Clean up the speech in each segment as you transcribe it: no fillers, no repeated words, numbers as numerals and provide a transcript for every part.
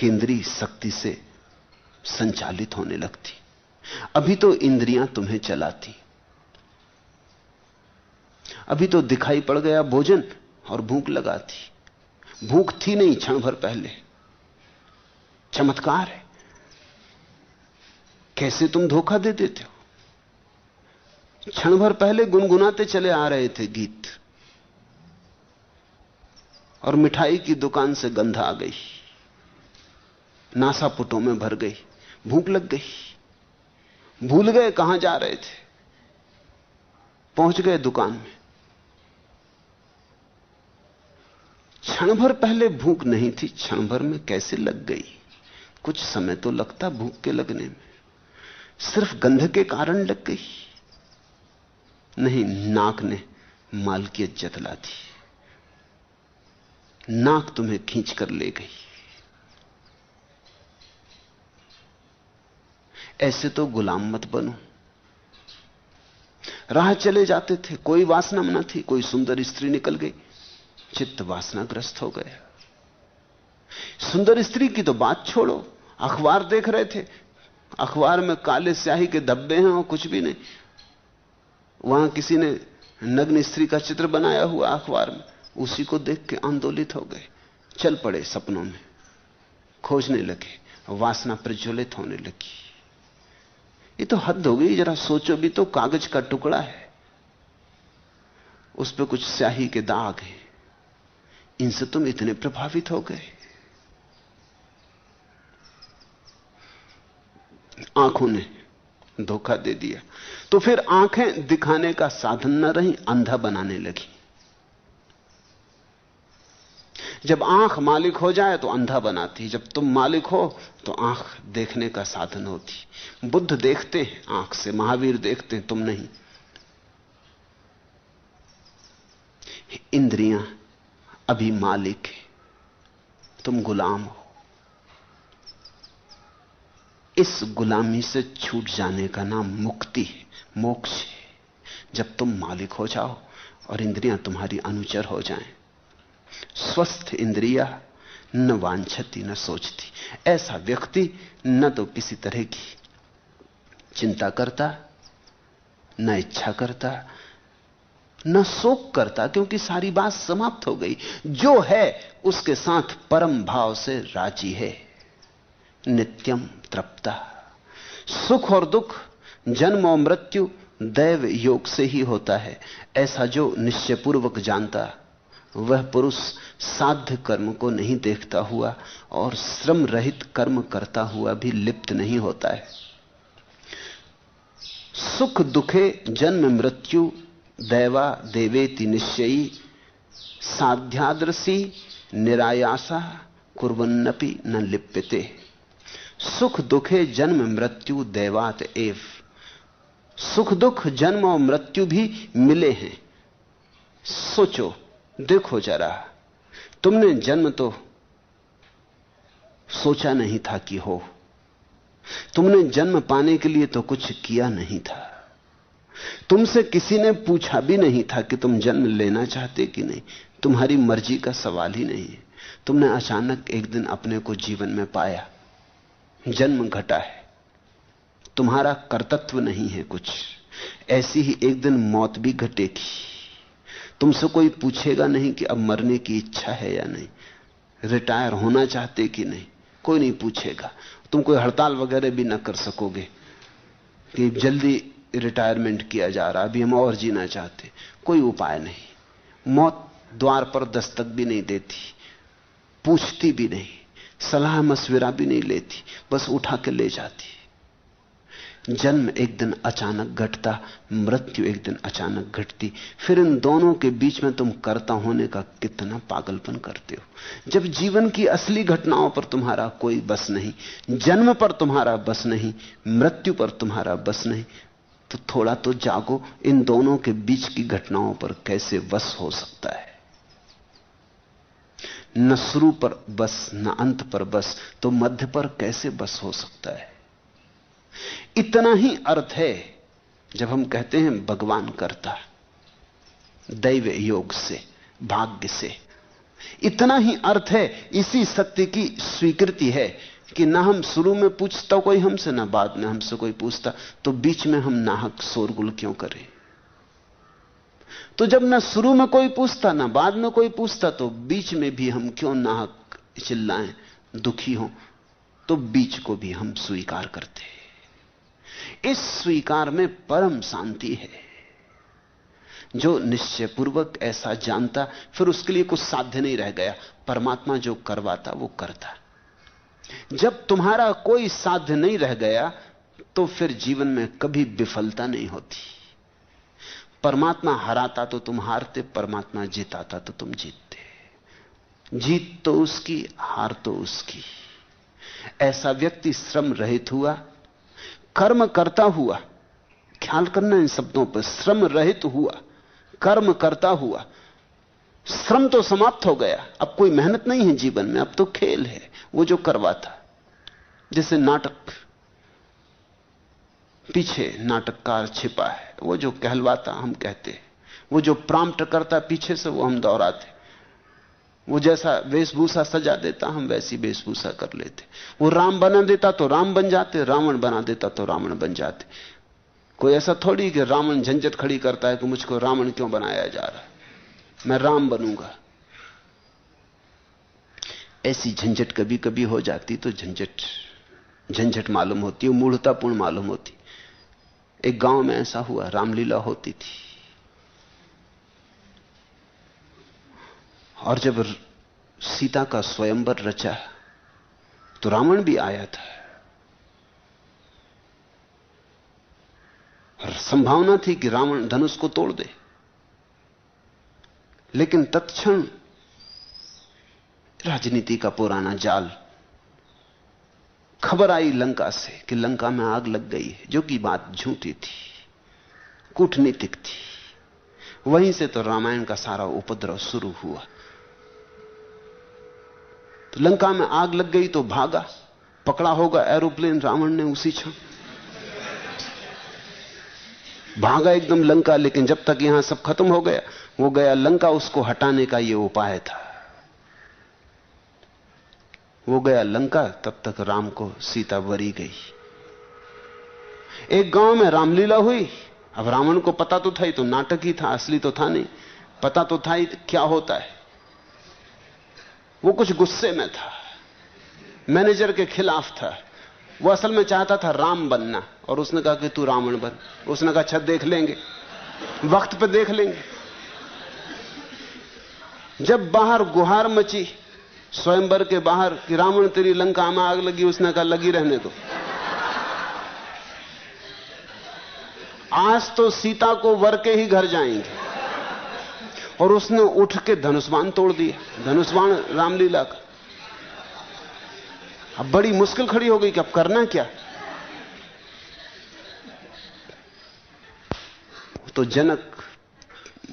केंद्रीय शक्ति से संचालित होने लगती। अभी तो इंद्रियां तुम्हें चलाती, अभी तो दिखाई पड़ गया भोजन और भूख लगाती। भूख थी नहीं क्षण भर पहले। चमत्कार है, कैसे तुम धोखा दे देते हो। क्षण भर पहले गुनगुनाते चले आ रहे थे गीत, और मिठाई की दुकान से गंध आ गई, नासापुटों में भर गई, भूख लग गई, भूल गए कहां जा रहे थे, पहुंच गए दुकान में। क्षण भर पहले भूख नहीं थी, क्षण भर में कैसे लग गई। कुछ समय तो लगता भूख के लगने में, सिर्फ गंध के कारण लग गई। नहीं, नाक ने मालकियत जतला दी, नाक तुम्हें खींच कर ले गई। ऐसे तो गुलाम मत बनो। राह चले जाते थे, कोई वासना न थी, कोई सुंदर स्त्री निकल गई, चित्त वासनाग्रस्त हो गया। सुंदर स्त्री की तो बात छोड़ो, अखबार देख रहे थे, अखबार में काले स्याही के धब्बे हैं और कुछ भी नहीं। वहां किसी ने नग्न स्त्री का चित्र बनाया हुआ अखबार में, उसी को देख के आंदोलित हो गए, चल पड़े सपनों में, खोजने लगे, वासना प्रज्वलित होने लगी। ये तो हद हो गई, जरा सोचो भी तो। कागज का टुकड़ा है, उस पर कुछ स्याही के दाग हैं, इनसे तुम इतने प्रभावित हो गए। आंखों ने धोखा दे दिया, तो फिर आंखें दिखाने का साधन न रही, अंधा बनाने लगी। जब आंख मालिक हो जाए तो अंधा बनाती, जब तुम मालिक हो तो आंख देखने का साधन होती। बुद्ध देखते हैं आंख से, महावीर देखते हैं, तुम नहीं। इंद्रियां अभी मालिक है, तुम गुलाम हो। इस गुलामी से छूट जाने का नाम मुक्ति है, मोक्ष है। जब तुम मालिक हो जाओ और इंद्रियां तुम्हारी अनुचर हो जाएं। स्वस्थ इंद्रिया न वांछती न सोचती। ऐसा व्यक्ति न तो किसी तरह की चिंता करता, न इच्छा करता, न शोक करता, क्योंकि सारी बात समाप्त हो गई। जो है उसके साथ परम भाव से राजी है। नित्यम तृप्ता। सुख और दुख, जन्म और मृत्यु दैव योग से ही होता है। ऐसा जो निश्चयपूर्वक जानता, वह पुरुष साध्य कर्म को नहीं देखता हुआ और श्रम रहित कर्म करता हुआ भी लिप्त नहीं होता है। सुख दुखे जन्म मृत्यु दैवा देवेति निश्चयी साध्यादृशी निरायासा कुर्वन्नपि न लिप्यते। सुख दुखे जन्म मृत्यु दैवात एव। सुख दुख जन्म और मृत्यु भी मिले हैं। सोचो, देखो जरा, तुमने जन्म तो सोचा नहीं था कि हो, तुमने जन्म पाने के लिए तो कुछ किया नहीं था, तुमसे किसी ने पूछा भी नहीं था कि तुम जन्म लेना चाहते कि नहीं। तुम्हारी मर्जी का सवाल ही नहीं है। तुमने अचानक एक दिन अपने को जीवन में पाया, जन्म घटा है, तुम्हारा कर्तव्य नहीं है कुछ। ऐसी ही एक दिन मौत भी घटेगी। तुमसे कोई पूछेगा नहीं कि अब मरने की इच्छा है या नहीं, रिटायर होना चाहते कि नहीं, कोई नहीं पूछेगा। तुम कोई हड़ताल वगैरह भी ना कर सकोगे कि जल्दी रिटायरमेंट किया जा रहा, अभी हम और जीना चाहते। कोई उपाय नहीं। मौत द्वार पर दस्तक भी नहीं देती, पूछती भी नहीं, सलाह मशविरा भी नहीं लेती, बस उठा के ले जाती। जन्म एक दिन अचानक घटता, मृत्यु एक दिन अचानक घटती। फिर इन दोनों के बीच में तुम कर्ता होने का कितना पागलपन करते हो। जब जीवन की असली घटनाओं पर तुम्हारा कोई बस नहीं, जन्म पर तुम्हारा बस नहीं, मृत्यु पर तुम्हारा बस नहीं, तो थोड़ा तो जागो। इन दोनों के बीच की घटनाओं पर कैसे बस हो सकता है? न शुरू पर बस, न अंत पर बस, तो मध्य पर कैसे बस हो सकता है? इतना ही अर्थ है जब हम कहते हैं भगवान करता, दैव योग से, भाग्य से, इतना ही अर्थ है। इसी सत्य की स्वीकृति है कि ना हम शुरू में पूछता कोई हमसे, ना बाद में हमसे कोई पूछता, तो बीच में हम नाहक शोरगुल क्यों करें? तो जब ना शुरू में कोई पूछता ना बाद में कोई पूछता, तो बीच में भी हम क्यों नाहक चिल्लाएं, दुखी हों? तो बीच को भी हम स्वीकार करते हैं। इस स्वीकार में परम शांति है। जो निश्चयपूर्वक ऐसा जानता, फिर उसके लिए कुछ साध्य नहीं रह गया। परमात्मा जो करवाता वो करता। जब तुम्हारा कोई साध्य नहीं रह गया, तो फिर जीवन में कभी विफलता नहीं होती। परमात्मा हराता तो तुम हारते, परमात्मा जिताता तो तुम जीतते। जीत तो उसकी, हार तो उसकी। ऐसा व्यक्ति श्रम रहित हुआ, कर्म करता हुआ, ख्याल करना इन शब्दों पर, श्रम रहित हुआ, कर्म करता हुआ। श्रम तो समाप्त हो गया, अब कोई मेहनत नहीं है जीवन में, अब तो खेल है। वो जो करवाता, जैसे नाटक, पीछे नाटककार छिपा है, वो जो कहलवाता हम कहते, वो जो प्रांप्ट करता पीछे से, वो हम दोहराते। वो जैसा वेशभूषा सजा देता, हम वैसी वेशभूषा कर लेते। वो राम बना देता तो राम बन जाते, रावण बना देता तो रावण बन जाते। कोई ऐसा थोड़ी कि रावण झंझट खड़ी करता है कि मुझको रावण क्यों बनाया जा रहा है, मैं राम बनूंगा। ऐसी झंझट कभी कभी हो जाती तो झंझट मालूम होती है, मूढ़तापूर्ण मालूम होती। एक गांव में ऐसा हुआ, रामलीला होती थी, और जब सीता का स्वयंवर रचा तो रावण भी आया था, और संभावना थी कि रावण धनुष को तोड़ दे। लेकिन तत्क्षण राजनीति का पुराना जाल, खबर आई लंका से कि लंका में आग लग गई है, जो कि बात झूठी थी, कूटनीतिक थी। वहीं से तो रामायण का सारा उपद्रव शुरू हुआ। तो लंका में आग लग गई तो भागा, पकड़ा होगा एरोप्लेन रावण ने उसी क्षण, भागा एकदम लंका। लेकिन जब तक यहां सब खत्म हो गया, वो गया लंका। उसको हटाने का ये उपाय था। वो गया लंका, तब तक राम को सीता वरी गई। एक गांव में रामलीला हुई। अब रावण को पता तो था, ही तो नाटक ही था, असली तो था नहीं। पता तो था ही क्या होता है। वो कुछ गुस्से में था, मैनेजर के खिलाफ था। वो असल में चाहता था राम बनना, और उसने कहा कि तू रावण बन। उसने कहा अच्छा देख लेंगे, वक्त पे देख लेंगे। जब बाहर गुहार मची स्वयंवर के बाहर कि रावण तेरी लंका में आग लगी, उसने कहा लगी रहने दो, आज तो सीता को वर के ही घर जाएंगे। और उसने उठ के धनुष्बाण तोड़ दिया, धनुष्बाण रामलीला का। अब बड़ी मुश्किल खड़ी हो गई कि अब करना क्या। तो जनक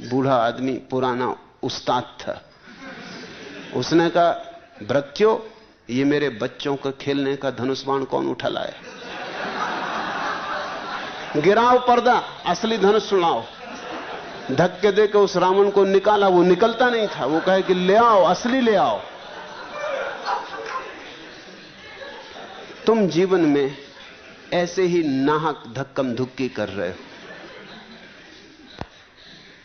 बूढ़ा आदमी, पुराना उस्ताद था, उसने कहा भृत्यो, ये मेरे बच्चों का खेलने का धनुष्बाण कौन उठा लाया? गिराओ पर्दा, असली धनुष सुनाओ। धक्के देकर उस रावण को निकाला। वो निकलता नहीं था। वो कहे कि ले आओ, असली ले आओ। तुम जीवन में ऐसे ही नाहक धक्कम धुक्की कर रहे हो।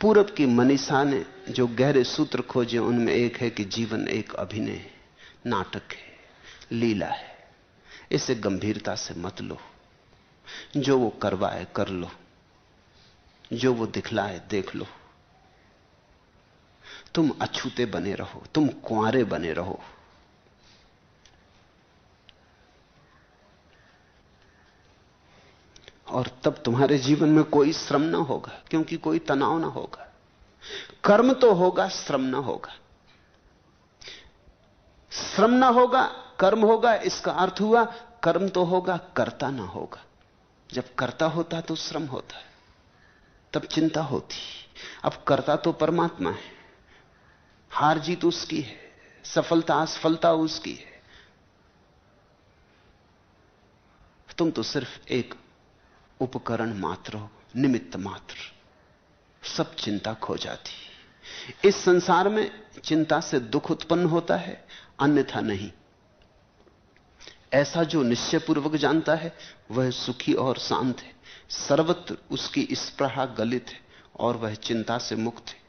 पूरब की मनीषा ने जो गहरे सूत्र खोजे, उनमें एक है कि जीवन एक अभिनय है, नाटक है, लीला है। इसे गंभीरता से मत लो। जो वो करवाए कर लो, जो वो दिखलाए देख लो। तुम अछूते बने रहो, तुम कुंवारे बने रहो। और तब तुम्हारे जीवन में कोई श्रम ना होगा, क्योंकि कोई तनाव ना होगा। कर्म तो होगा, श्रम ना होगा। श्रम ना होगा, कर्म होगा। इसका अर्थ हुआ कर्म तो होगा, कर्ता ना होगा। जब कर्ता होता तो श्रम होता है, तब चिंता होती। अब कर्ता तो परमात्मा है, हार जीत उसकी है, सफलता असफलता उसकी है। तुम तो सिर्फ एक उपकरण मात्र हो, निमित्त मात्र। सब चिंता खो जाती। इस संसार में चिंता से दुख उत्पन्न होता है, अन्यथा नहीं। ऐसा जो निश्चयपूर्वक जानता है वह सुखी और शांत है, सर्वत्र उसकी स्पृहा गलित है और वह चिंता से मुक्त है।